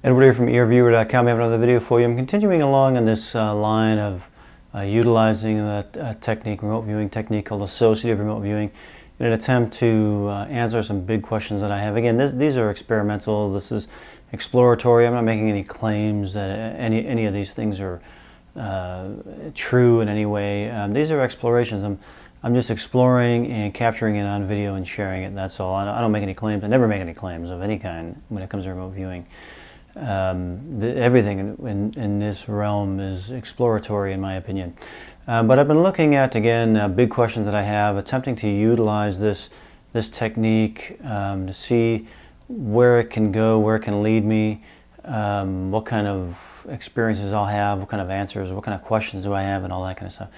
Edward here from earviewer.com. I have another video for you. I'm continuing along on this line of utilizing the technique, remote viewing technique called associative remote viewing, in an attempt to answer some big questions that I have. Again, these are experimental. This is exploratory. I'm not making any claims that any of these things are true in any way. These are explorations. I'm just exploring and capturing it on video and sharing it. That's all. I don't make any claims. I never make any claims of any kind when it comes to remote viewing. Everything in this realm is exploratory, in my opinion. But I've been looking at, again, big questions that I have, attempting to utilize this technique to see where it can go, where it can lead me, what kind of experiences I'll have, what kind of answers, what kind of questions do I have, and all that kind of stuff.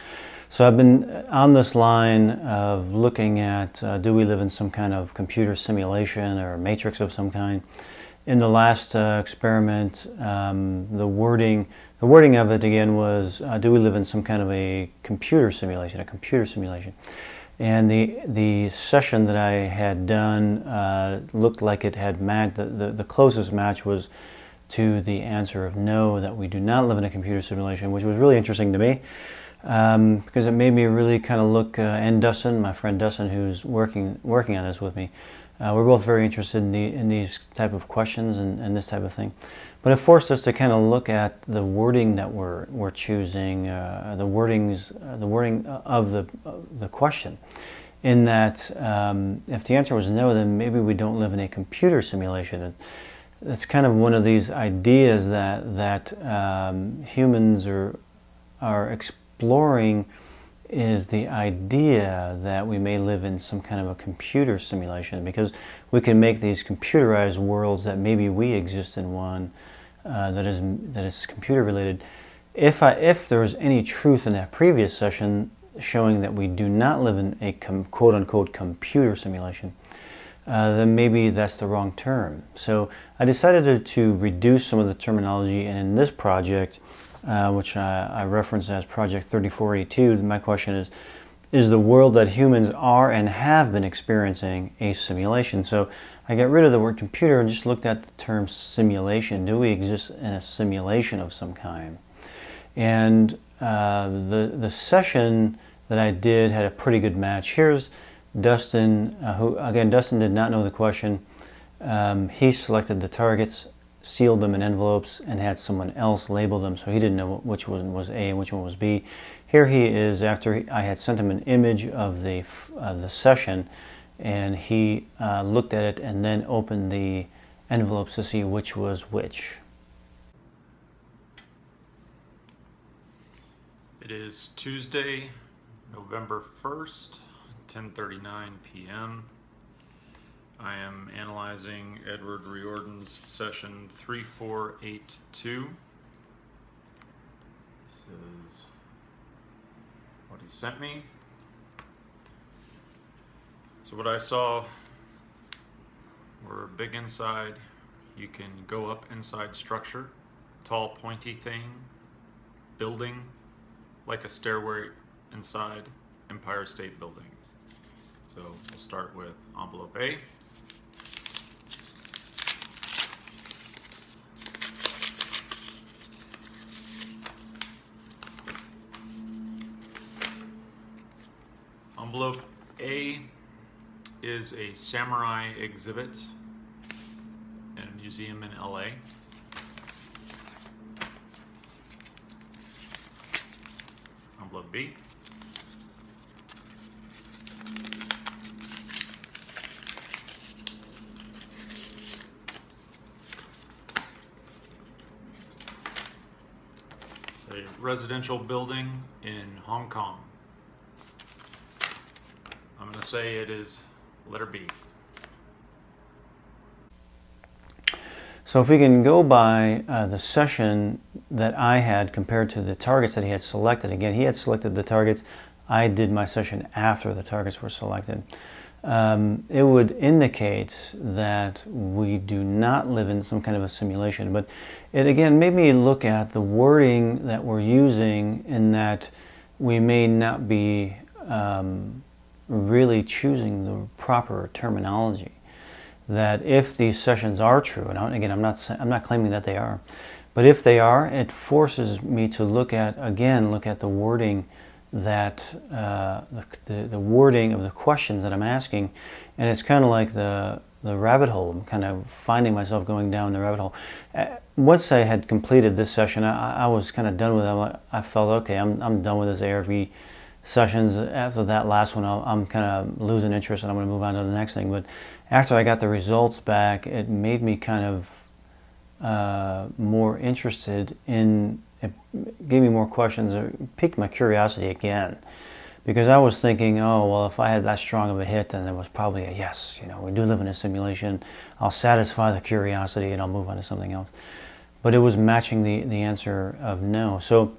So I've been on this line of looking at, do we live in some kind of computer simulation or matrix of some kind? In the last experiment, the wording of it again was, do we live in some kind of a computer simulation, And the session that I had done looked like it had matched, the closest match was to the answer of no, that we do not live in a computer simulation, which was really interesting to me. Because it made me really kind of look, and Dustin, my friend Dustin, who's working on this with me, we're both very interested in these type of questions and this type of thing. But it forced us to kind of look at the wording that we're choosing, the wording of the question. In that, if the answer was no, then maybe we don't live in a computer simulation. It's kind of one of these ideas that humans are exploring, is the idea that we may live in some kind of a computer simulation, because we can make these computerized worlds that maybe we exist in one that is computer related. If there was any truth in that previous session showing that we do not live in a quote-unquote computer simulation, then maybe that's the wrong term. So I decided to reduce some of the terminology, and in this project, which I reference as Project 3482, my question is the world that humans are and have been experiencing a simulation? So I got rid of the word computer and just looked at the term simulation. Do we exist in a simulation of some kind? And the session that I did had a pretty good match. Here's Dustin, who, again, Dustin did not know the question. He selected the targets, sealed them in envelopes, and had someone else label them, so he didn't know which one was A and which one was B. Here he is, after I had sent him an image of the session, and he looked at it and then opened the envelopes to see which was which. It is Tuesday, November 1st, 10:39 p.m. I am analyzing Edward Riordan's session 3482. This is what he sent me. So what I saw were big inside. You can go up inside structure, tall pointy thing, building, like a stairway inside Empire State Building. So we'll start with envelope A. Envelope A is a samurai exhibit in a museum in LA. Envelope B. It's a residential building in Hong Kong. I'm going to say it is letter B. So if we can go by the session that I had compared to the targets that he had selected, again, he had selected the targets, I did my session after the targets were selected. It would indicate that we do not live in some kind of a simulation, but it again made me look at the wording that we're using, in that we may not be really choosing the proper terminology. that if these sessions are true, and again, I'm not claiming that they are, but if they are, it forces me to look at the wording that the wording of the questions that I'm asking, and it's kind of like the rabbit hole. I'm kind of finding myself going down the rabbit hole. Once I had completed this session, I was kind of done with it. I felt, okay, I'm done with this ARV sessions. After that last one, I'm kind of losing interest and I'm going to move on to the next thing. But after I got the results back, it made me kind of more interested in, it gave me more questions, it piqued my curiosity again. Because I was thinking, oh, well, if I had that strong of a hit, then it was probably a yes. You know, we do live in a simulation. I'll satisfy the curiosity and I'll move on to something else. But it was matching the answer of no. So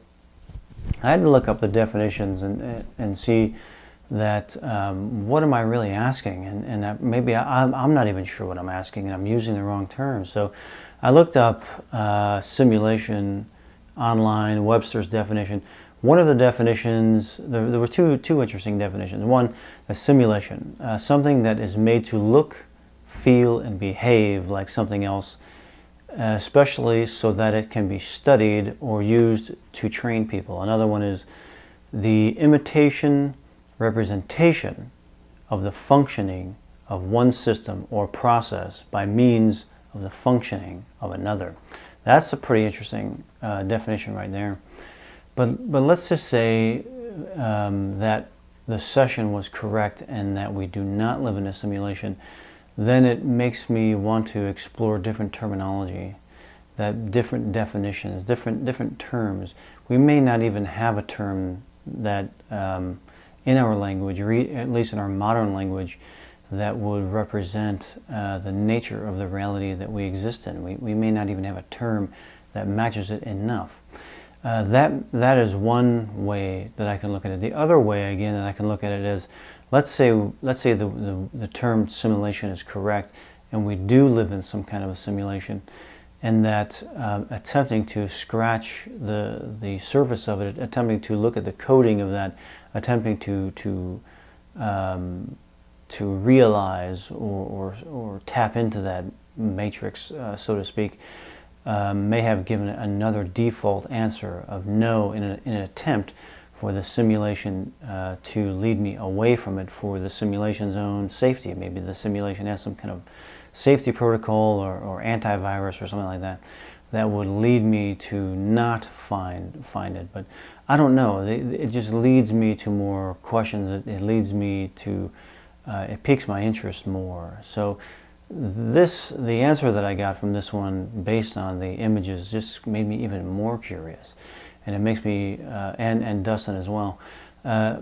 I had to look up the definitions and see that what am I really asking? And that maybe I'm not even sure what I'm asking, and I'm using the wrong terms. So I looked up simulation online, Webster's definition. One of the definitions, there were two interesting definitions. One, a simulation, something that is made to look, feel, and behave like something else, especially so that it can be studied or used to train people. Another one is the imitation representation of the functioning of one system or process by means of the functioning of another. That's a pretty interesting definition right there. But let's just say that the session was correct and that we do not live in a simulation. Then it makes me want to explore different terminology, that different definitions, different terms. We may not even have a term that in our language, or at least in our modern language, that would represent the nature of the reality that we exist in. We may not even have a term that matches it enough. That is one way that I can look at it. The other way, again, that I can look at it is, let's say the term simulation is correct, and we do live in some kind of a simulation, and that attempting to scratch the surface of it, attempting to look at the coding of that, attempting to realize or tap into that matrix, so to speak, may have given another default answer of no in an attempt for the simulation to lead me away from it for the simulation's own safety. Maybe the simulation has some kind of safety protocol or antivirus or something like that that would lead me to not find it. But I don't know. It just leads me to more questions. It leads me to, it piques my interest more. So the answer that I got from this one, based on the images, just made me even more curious, and it makes me and Dustin as well,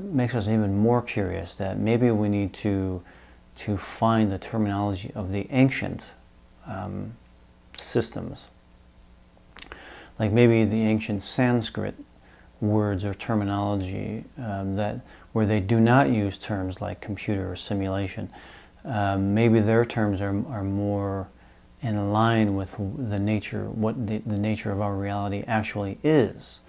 makes us even more curious that maybe we need to find the terminology of the ancient systems, like maybe the ancient Sanskrit words or terminology where they do not use terms like computer or simulation. Maybe their terms are more in line with the nature, what the nature of our reality actually is.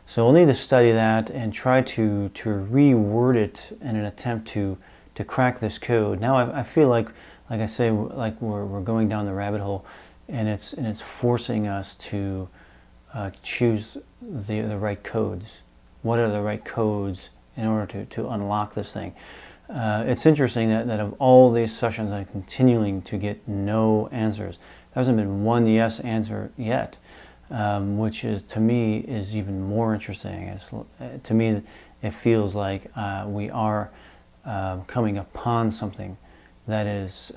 So we'll need to study that and try to reword it in an attempt to crack this code. Now I feel like I say, like we're going down the rabbit hole, and it's forcing us to choose the right codes. What are the right codes in order to unlock this thing? It's interesting that of all these sessions, I'm continuing to get no answers. There hasn't been one yes answer yet, which is, to me, is even more interesting. To me, it feels like we are coming upon something that is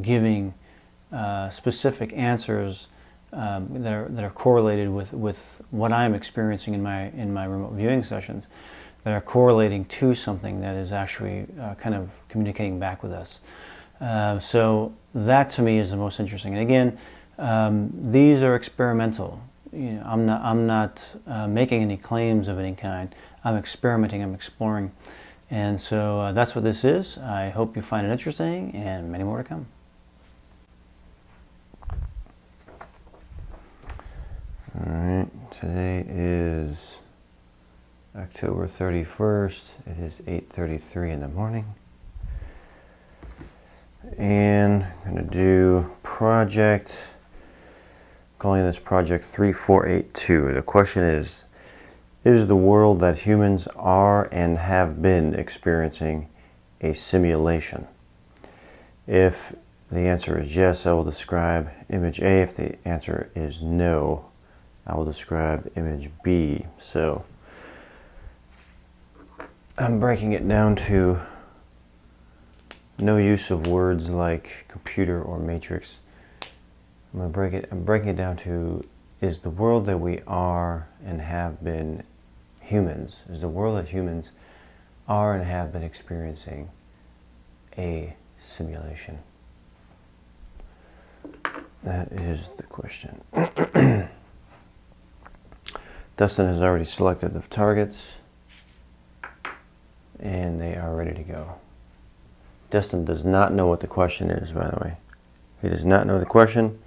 giving specific answers that are correlated with what I'm experiencing in my remote viewing sessions, that are correlating to something that is actually kind of communicating back with us. So that to me is the most interesting. And again, these are experimental. You know, I'm not making any claims of any kind. I'm experimenting. I'm exploring. And so that's what this is. I hope you find it interesting, and many more to come. All right, today is October 31st. It is 8:33 in the morning, and I'm going to do calling this project 3482. The question is the world that humans are and have been experiencing a simulation? If the answer is yes, I will describe image A. If the answer is no, I will describe image B. So I'm breaking it down to no use of words like computer or matrix. I'm breaking it down to, is the world that we are and have been humans, is the world that humans are and have been experiencing a simulation? That is the question. Dustin has already selected the targets, and they are ready to go. Dustin does not know what the question is, by the way. He does not know the question,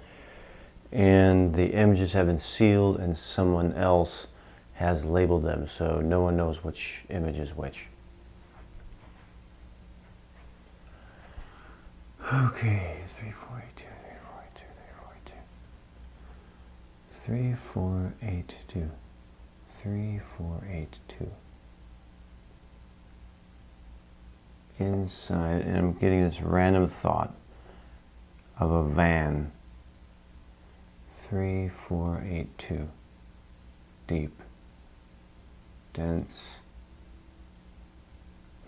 and the images have been sealed and someone else has labeled them, so no one knows which image is which. Okay, 3482, 3482, 3482. Inside, and I'm getting this random thought of a van. 3482. Deep, dense,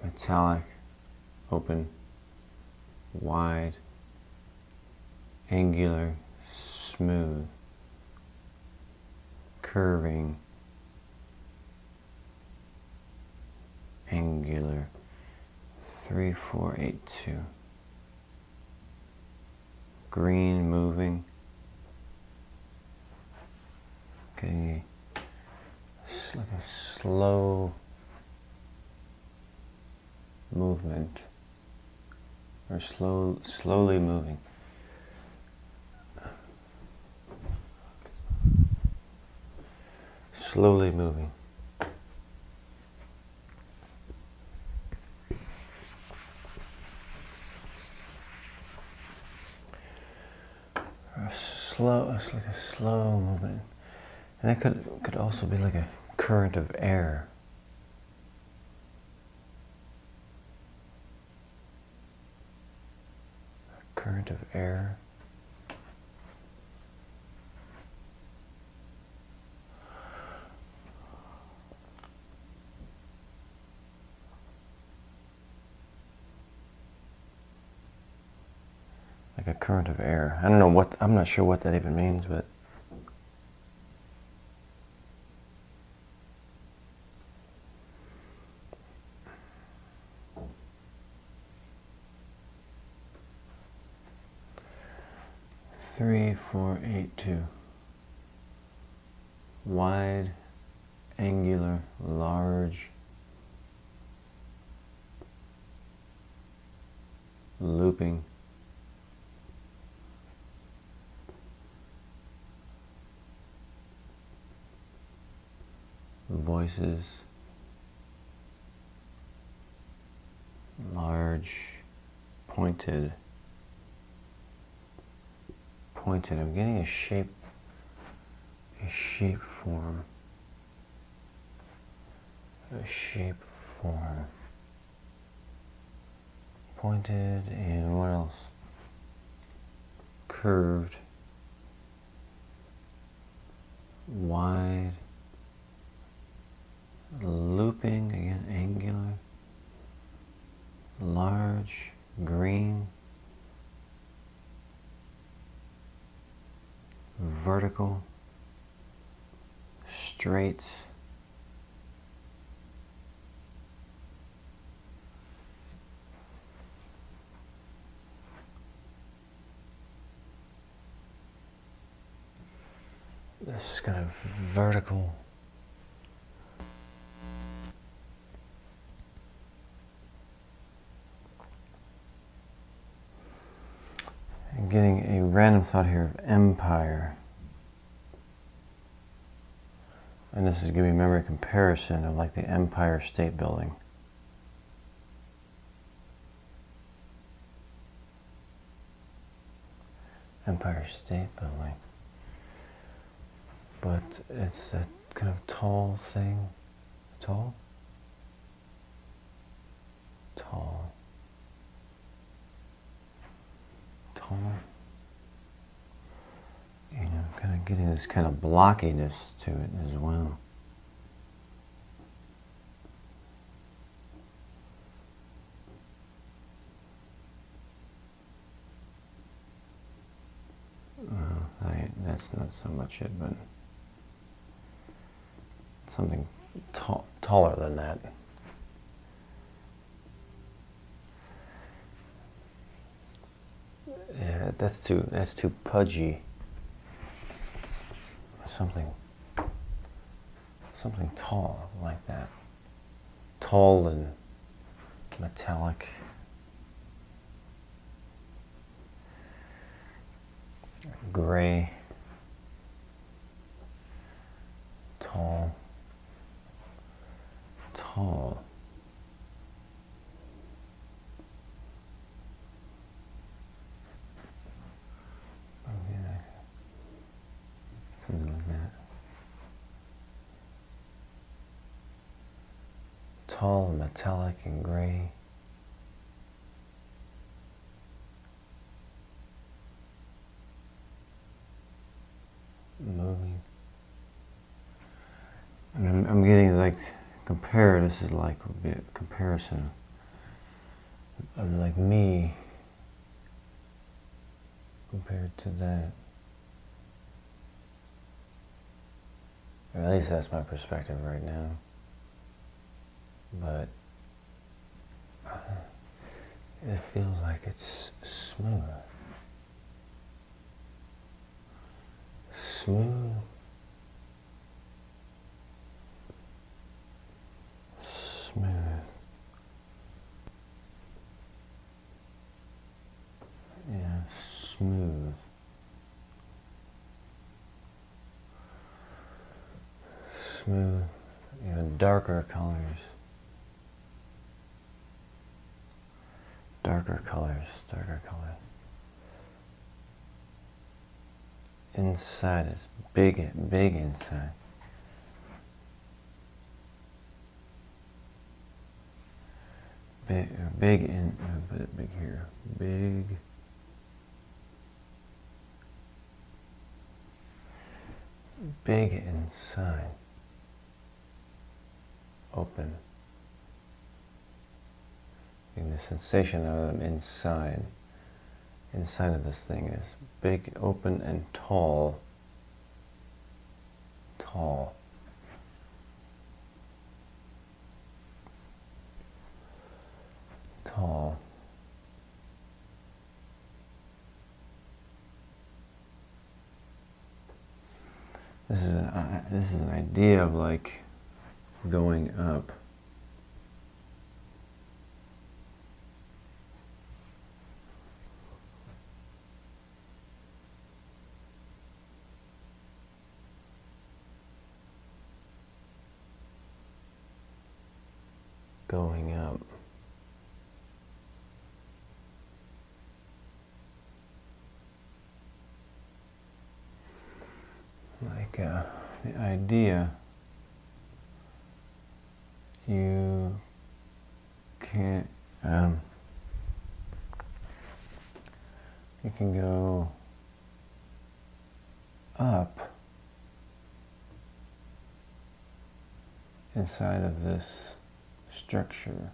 metallic, open, wide, angular, smooth, curving, angular. 3482. Green, moving. Okay, it's like a slow movement, or slowly moving. Slowly moving. It's like a slow movement, and it could also be like a current of air. A current of air. Like a current of air. I don't know what, I'm not sure what that even means, but three, 4, 8, 2. Wide, angular, large, looping, voices, large, pointed. I'm getting a shape form. Pointed, and what else? Curved, wide, looping, again, angular, large, green, vertical, straight, this kind of vertical, I'm getting a random thought here of empire. And this is giving me a memory comparison of like the Empire State Building. Empire State Building. But it's a kind of tall thing. Tall? Tall. Tall. You know, kind of getting this kind of blockiness to it as well. That's not so much it, but something taller than that. Yeah, that's too pudgy. Something tall like that. Tall and metallic. Gray. Tall. Tall. Something like that. Tall, metallic, and gray. Moving. And I'm getting like this is like a comparison of like me compared to that. Or at least that's my perspective right now. But it feels like it's smooth. Smooth. Smooth. Yeah, smooth. Smooth, you know, darker colors. Darker colors. Inside is big inside. Big in, put it big here. Big. Big inside. Open. And the sensation of them inside of this thing is big, open, and tall. Tall. Tall. This is an idea of like going up. Going up. Like the idea you can't you can go up inside of this structure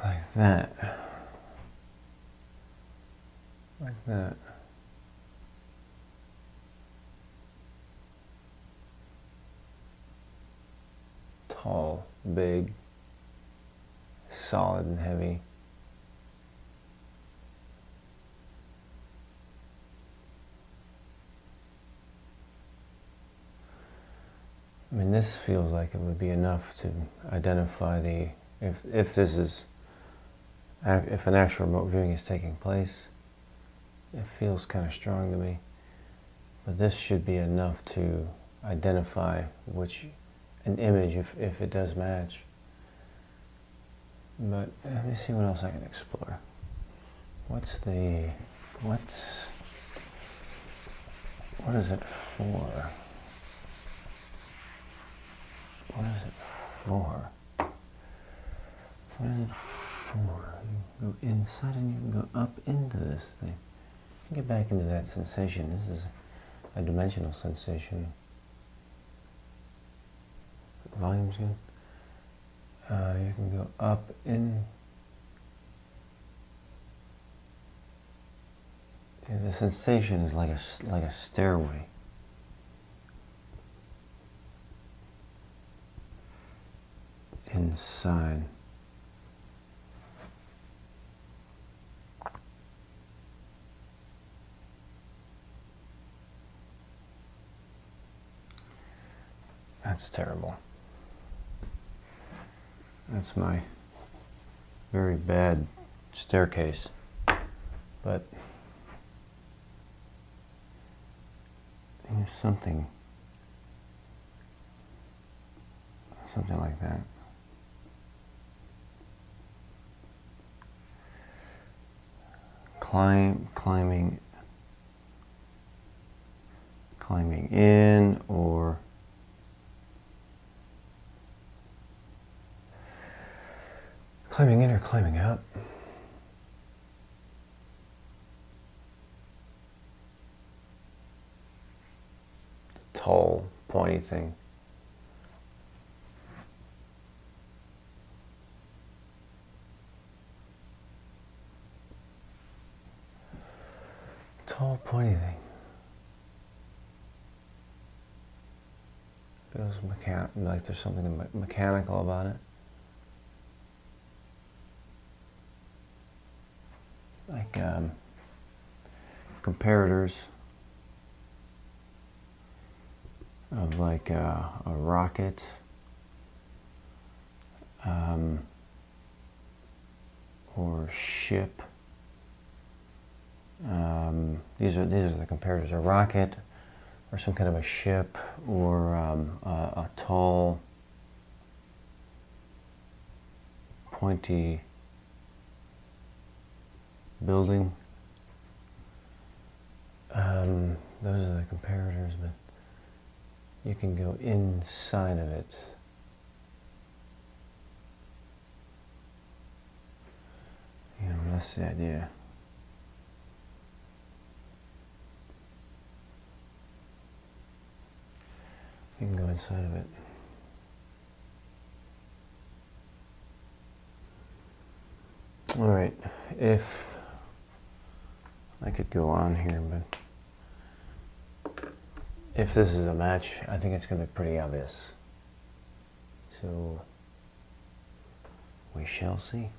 like that, like that. Tall, big, solid and heavy. I mean, this feels like it would be enough to identify the, if this is, if an actual remote viewing is taking place, it feels kind of strong to me. But this should be enough to identify an image if it does match. But let me see what else I can explore. what is it for? What is it for? What is it for? You go inside and you can go up into this thing. Get back into that sensation. This is a dimensional sensation. Volume's good. You can go up in. Yeah, the sensation is like a stairway. Inside. That's terrible. That's my very bad staircase. But there's something like that. Climbing in, or climbing up. Tall, pointy thing. Tall, pointy thing. Feels like there's something mechanical about it. Like comparators of like a rocket, or ship. These are the comparators: a rocket, or some kind of a ship, or a tall, pointy building. Those are the comparators, but you can go inside of it. That's the idea. You can go inside of it. All right, if I could go on here, but if this is a match, I think it's going to be pretty obvious. So we shall see.